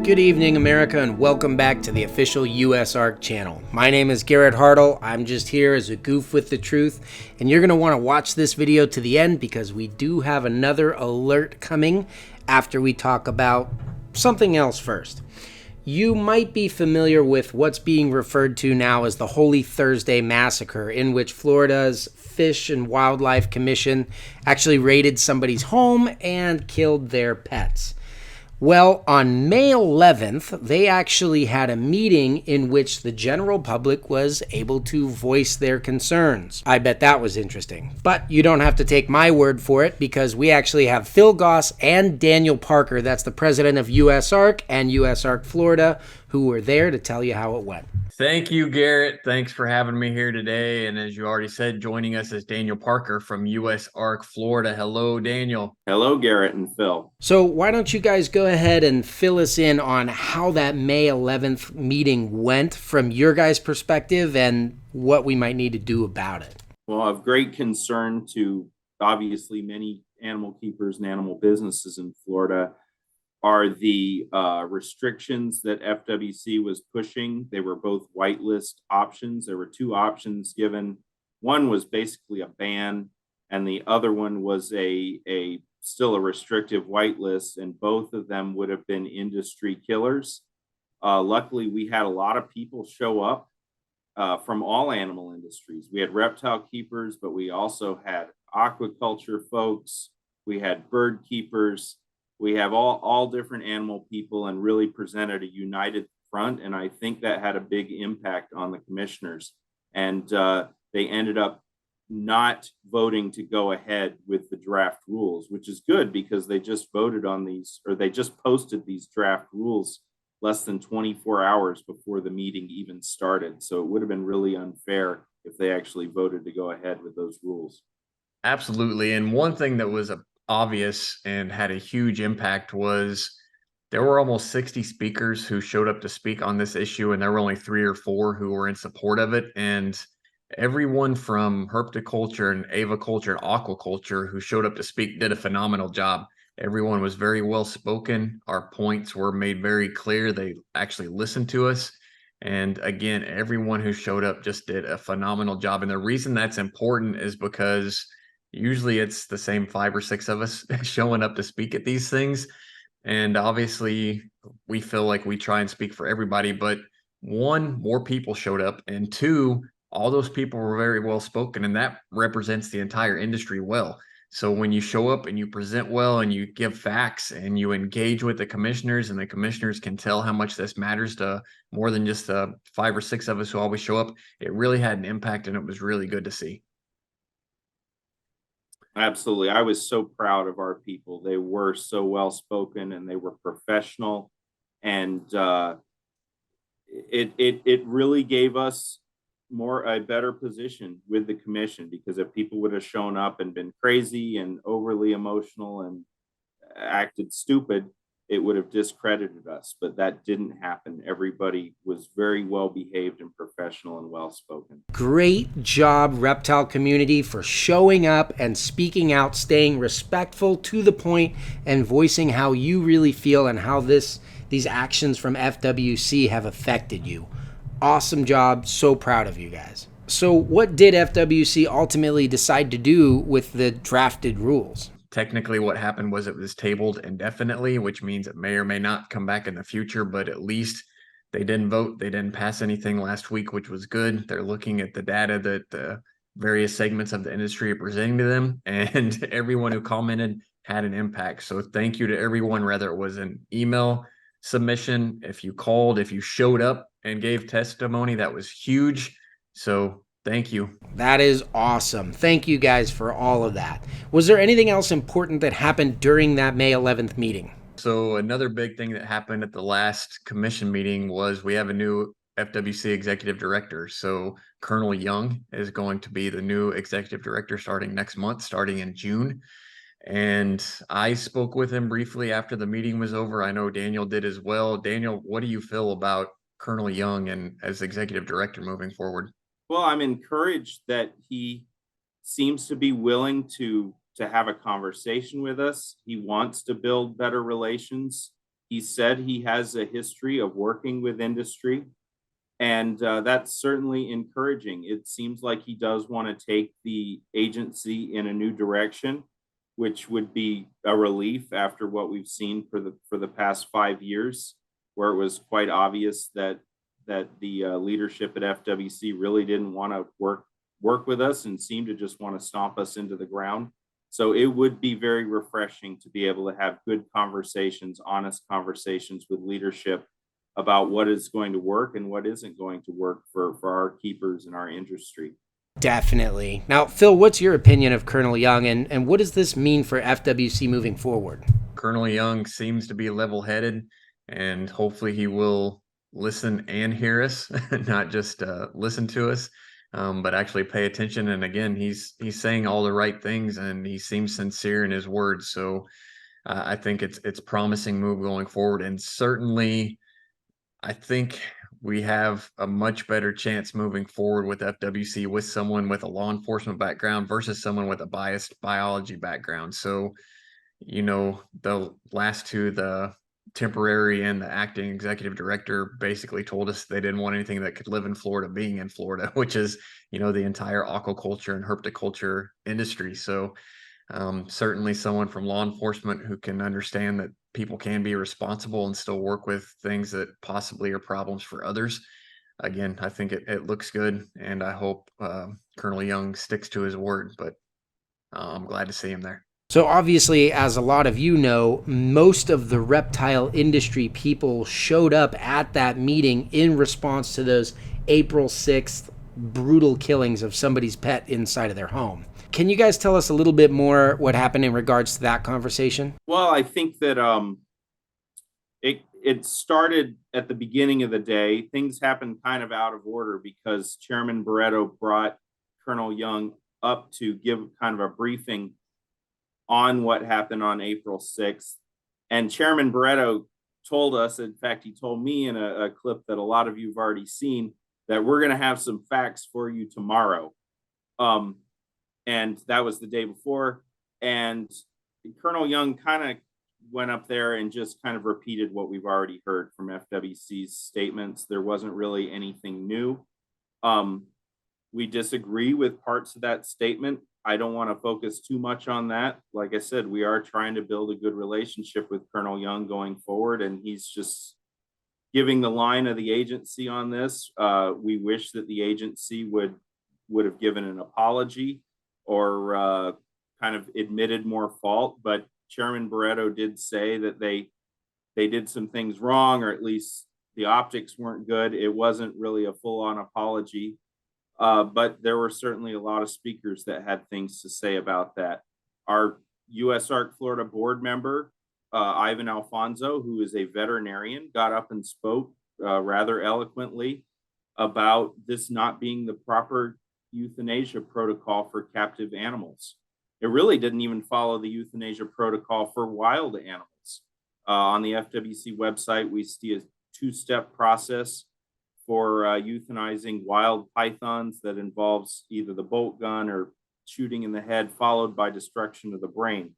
Good evening, America, and welcome back to the official USARK channel. My name is Garrett Hartle. I'm just here as a goof with the truth, and you're going to want to watch this video to the end because we do have another alert coming after we talk about something else first. You might be familiar with what's being referred to now as the Holy Thursday Massacre, in which Florida's Fish and Wildlife Commission actually raided somebody's home and killed their pets. Well, on May 11th, they actually had a meeting in which the general public was able to voice their concerns. I bet that was interesting. But you don't have to take my word for it because we actually have Phil Goss and Daniel Parker, that's the president of USARK and USARK Florida, who were there to tell you how it went. Thank you, Garrett. Thanks for having me here today. And as you already said, joining us is Daniel Parker from USARK Florida. Hello, Daniel. Hello, Garrett and Phil. So why don't you guys go ahead and fill us in on how that May 11th meeting went from your guys' perspective and what we might need to do about it? Well, of great concern to obviously many animal keepers and animal businesses in Florida are the restrictions that FWC was pushing. They were both whitelist options. There were two options given. One was basically a ban, and the other one was still a restrictive whitelist, and both of them would have been industry killers. Luckily, we had a lot of people show up from all animal industries. We had reptile keepers, but we also had aquaculture folks. We had bird keepers. We have all different animal people and really presented a united front. And I think that had a big impact on the commissioners. And they ended up not voting to go ahead with the draft rules, which is good because they just voted on these, or they just posted these draft rules less than 24 hours before the meeting even started. So it would have been really unfair if they actually voted to go ahead with those rules. Absolutely. And one thing that was obvious and had a huge impact was there were almost 60 speakers who showed up to speak on this issue, and there were only 3 or 4 who were in support of it. And everyone from herpetoculture and aviculture and aquaculture who showed up to speak did a phenomenal job. Everyone was very well spoken. Our points were made very clear. They actually listened to us. And again, everyone who showed up just did a phenomenal job. And the reason that's important is because usually it's the same 5 or 6 of us showing up to speak at these things. And obviously we feel like we try and speak for everybody, but 1, more people showed up, and 2, all those people were very well spoken, and that represents the entire industry well. So when you show up and you present well and you give facts and you engage with the commissioners, and the commissioners can tell how much this matters to more than just the 5 or 6 of us who always show up, it really had an impact, and it was really good to see. Absolutely. I was so proud of our people. They were so well spoken and they were professional. And it really gave us a better position with the commission, because if people would have shown up and been crazy and overly emotional and acted stupid, it would have discredited us. But that didn't happen. Everybody was very well behaved and professional and well spoken. Great job, reptile community, for showing up and speaking out, staying respectful, to the point, and voicing how you really feel and how these actions from FWC have affected you. Awesome job. So proud of you guys. So what did FWC ultimately decide to do with the drafted rules? Technically, what happened was it was tabled indefinitely, which means it may or may not come back in the future, but at least they didn't vote. They didn't pass anything last week, which was good. They're looking at the data that the various segments of the industry are presenting to them, and everyone who commented had an impact. So thank you to everyone, whether it was an email submission, if you called, if you showed up and gave testimony, that was huge. So thank you. That is awesome. Thank you guys for all of that. Was there anything else important that happened during that May 11th meeting? So another big thing that happened at the last commission meeting was we have a new FWC executive director. So Colonel Young is going to be the new executive director starting next month, starting in June. And I spoke with him briefly after the meeting was over. I know Daniel did as well. Daniel, what do you feel about Colonel Young and as executive director moving forward? Well, I'm encouraged that he seems to be willing to have a conversation with us. He wants to build better relations. He said he has a history of working with industry, and that's certainly encouraging. It seems like he does want to take the agency in a new direction, which would be a relief after what we've seen for the past 5 years, where it was quite obvious that the leadership at FWC really didn't want to work with us and seemed to just want to stomp us into the ground. So it would be very refreshing to be able to have good conversations, honest conversations with leadership about what is going to work and what isn't going to work for our keepers and our industry. Definitely. Now, Phil, what's your opinion of Colonel Young, and what does this mean for FWC moving forward? Colonel Young seems to be level-headed, and hopefully he will listen and hear us, not just listen to us, but actually pay attention. And again, he's saying all the right things, and he seems sincere in his words. So I think it's promising move going forward, and certainly I think we have a much better chance moving forward with FWC with someone with a law enforcement background versus someone with a biased biology background. So, the last two, the temporary and the acting executive director, basically told us they didn't want anything that could live in Florida being in Florida, which is, the entire aquaculture and herpetoculture industry. So certainly someone from law enforcement who can understand that people can be responsible and still work with things that possibly are problems for others. Again, I think it looks good, and I hope Colonel Young sticks to his word, but I'm glad to see him there. So obviously, as a lot of you know, most of the reptile industry people showed up at that meeting in response to those April 6th brutal killings of somebody's pet inside of their home. Can you guys tell us a little bit more what happened in regards to that conversation? Well, I think that it started at the beginning of the day. Things happened kind of out of order because Chairman Barreto brought Colonel Young up to give kind of a briefing on what happened on April 6th. And Chairman Barreto told us, in fact, he told me in a clip that a lot of you have already seen, that we're going to have some facts for you tomorrow. And that was the day before. And Colonel Young kind of went up there and just kind of repeated what we've already heard from FWC's statements. There wasn't really anything new. We disagree with parts of that statement. I don't want to focus too much on that. Like I said, we are trying to build a good relationship with Colonel Young going forward, and he's just giving the line of the agency on this. We wish that the agency would have given an apology or kind of admitted more fault, but Chairman Barreto did say that they did some things wrong, or at least the optics weren't good. It wasn't really a full-on apology. But there were certainly a lot of speakers that had things to say about that. Our USARK Florida board member, Ivan Alfonso, who is a veterinarian, got up and spoke rather eloquently about this not being the proper euthanasia protocol for captive animals. It really didn't even follow the euthanasia protocol for wild animals. On the FWC website, we see a two-step process for euthanizing wild pythons that involves either the bolt gun or shooting in the head, followed by destruction of the brain,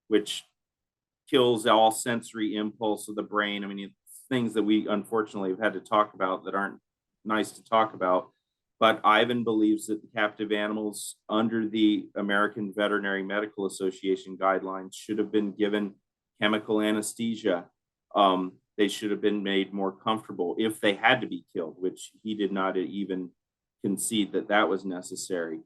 which kills all sensory impulse of the brain. I mean, it's things that we unfortunately have had to talk about that aren't nice to talk about. But Ivan believes that the captive animals under the American Veterinary Medical Association guidelines should have been given chemical anesthesia. They should have been made more comfortable if they had to be killed, which he did not even concede that was necessary.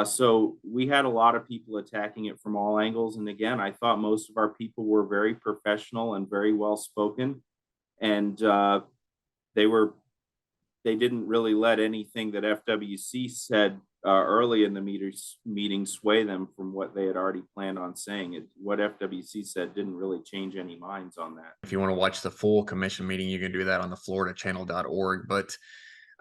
So we had a lot of people attacking it from all angles. And again, I thought most of our people were very professional and very well spoken. And they didn't really let anything that FWC said early in the meeting sway them from what they had already planned on saying. What FWC said didn't really change any minds on that. If you want to watch the full commission meeting, you can do that on the floridachannel.org. But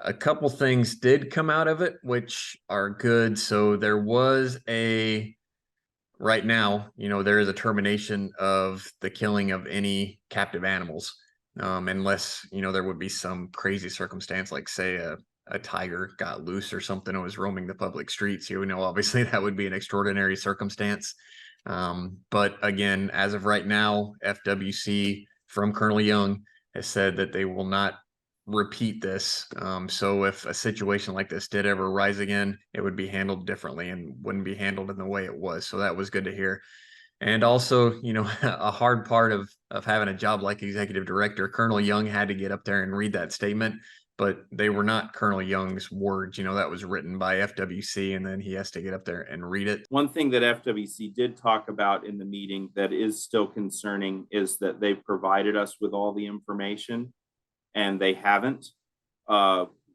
a couple things did come out of it, which are good. So there was right now, there is a termination of the killing of any captive animals. Unless, there would be some crazy circumstance, like say a tiger got loose or something and was roaming the public streets. Obviously that would be an extraordinary circumstance. But again, as of right now, FWC from Colonel Young has said that they will not repeat this. So if a situation like this did ever rise again, it would be handled differently and wouldn't be handled in the way it was. So that was good to hear. And also, a hard part of having a job like executive director, Colonel Young had to get up there and read that statement, but they were not Colonel Young's words. That was written by FWC, and then he has to get up there and read it. One thing that FWC did talk about in the meeting that is still concerning is that they've provided us with all the information and they haven't.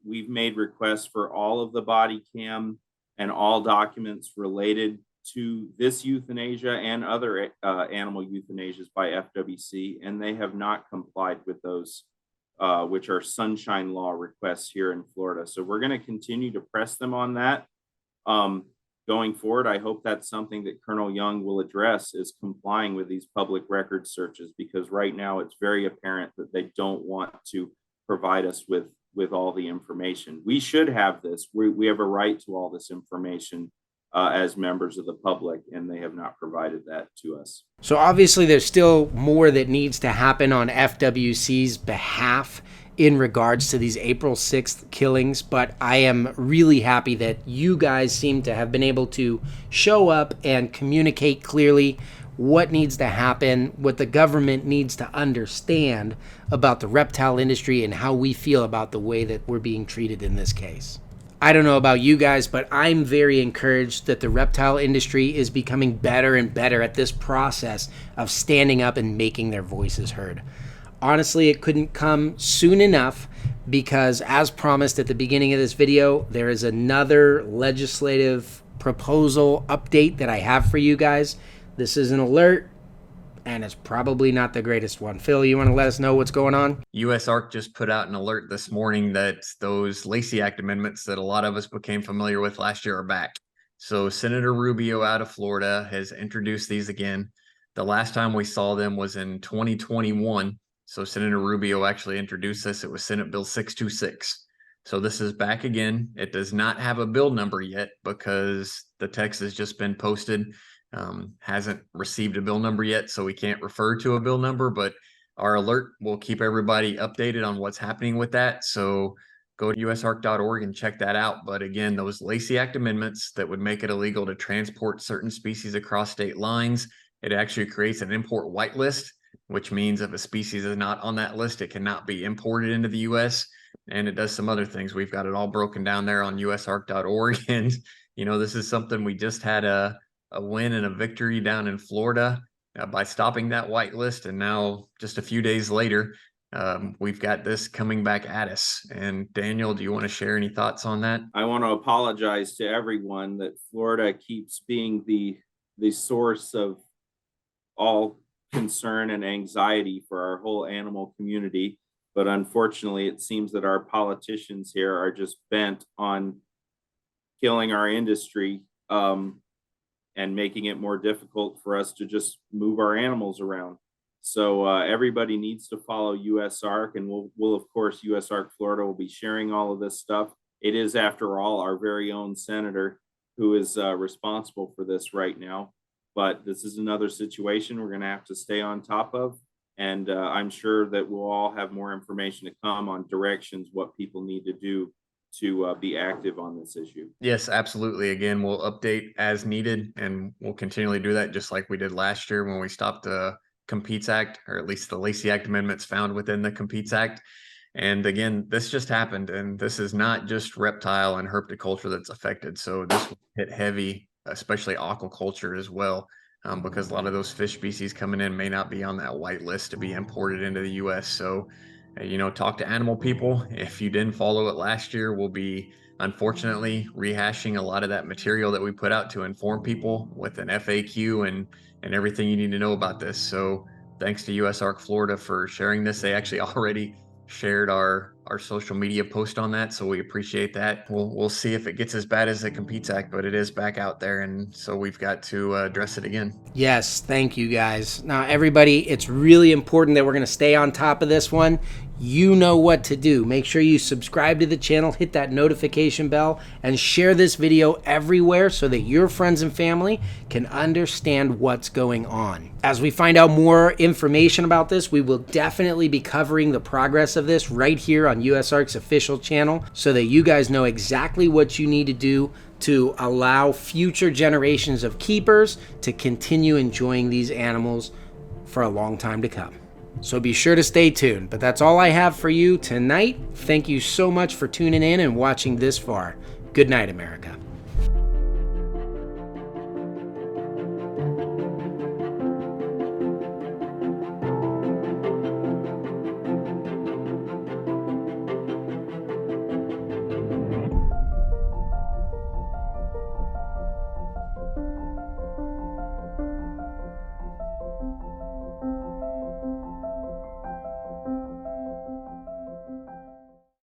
We've made requests for all of the body cam and all documents related to this euthanasia and other animal euthanasias by FWC, and they have not complied with those, which are sunshine law requests here in Florida. So we're going to continue to press them on that. Going forward, I hope that's something that Colonel Young will address, is complying with these public record searches, because right now it's very apparent that they don't want to provide us with all the information. We should have this. We have a right to all this information as members of the public, and they have not provided that to us. So obviously there's still more that needs to happen on FWC's behalf in regards to these April 6th killings, but I am really happy that you guys seem to have been able to show up and communicate clearly what needs to happen, what the government needs to understand about the reptile industry and how we feel about the way that we're being treated in this case. I don't know about you guys, but I'm very encouraged that the reptile industry is becoming better and better at this process of standing up and making their voices heard. Honestly, it couldn't come soon enough because, as promised at the beginning of this video, there is another legislative proposal update that I have for you guys. This is an alert, and it's probably not the greatest one. Phil, you want to let us know what's going on? USARK just put out an alert this morning that those Lacey Act amendments that a lot of us became familiar with last year are back. So Senator Rubio out of Florida has introduced these again. The last time we saw them was in 2021. So Senator Rubio actually introduced this. It was Senate Bill 626. So this is back again. It does not have a bill number yet because the text has just been posted. Hasn't received a bill number yet, so we can't refer to a bill number, but our alert will keep everybody updated on what's happening with that. So go to usark.org and check that out. But again, those Lacey Act amendments that would make it illegal to transport certain species across state lines, it actually creates an import whitelist, which means if a species is not on that list, it cannot be imported into the U.S. And it does some other things. We've got it all broken down there on usark.org. And, this is something we just had a win and a victory down in Florida by stopping that whitelist. And now just a few days later, we've got this coming back at us. And Daniel, do you want to share any thoughts on that? I want to apologize to everyone that Florida keeps being the source of all concern and anxiety for our whole animal community. But unfortunately, it seems that our politicians here are just bent on killing our industry and making it more difficult for us to just move our animals around. So everybody needs to follow USARK, and we'll of course, USARK Florida will be sharing all of this stuff. It is, after all, our very own senator who is responsible for this right now. But this is another situation we're going to have to stay on top of. And I'm sure that we'll all have more information to come on directions, what people need to do to be active on this issue. Yes, absolutely. Again, we'll update as needed, and we'll continually do that just like we did last year when we stopped the Competes Act, or at least the Lacey Act amendments found within the Competes Act. And again, this just happened, and this is not just reptile and herpetoculture that's affected. So this will hit heavy, especially aquaculture as well, because a lot of those fish species coming in may not be on that white list to be imported into the U.S. So, talk to animal people. If you didn't follow it last year, we'll be unfortunately rehashing a lot of that material that we put out to inform people with an FAQ and everything you need to know about this. So thanks to USARK Florida for sharing this. They actually already shared our social media post on that, so we appreciate that. We'll see if it gets as bad as the Competes Act, but it is back out there, and so we've got to address it again. Yes, thank you guys. Now everybody, it's really important that we're going to stay on top of this one. You know what to do. Make sure you subscribe to the channel, hit that notification bell, and share this video everywhere so that your friends and family can understand what's going on. As we find out more information about this, we will definitely be covering the progress of this right here on USARK's official channel so that you guys know exactly what you need to do to allow future generations of keepers to continue enjoying these animals for a long time to come. So be sure to stay tuned. But that's all I have for you tonight. Thank you so much for tuning in and watching this far. Good night, America.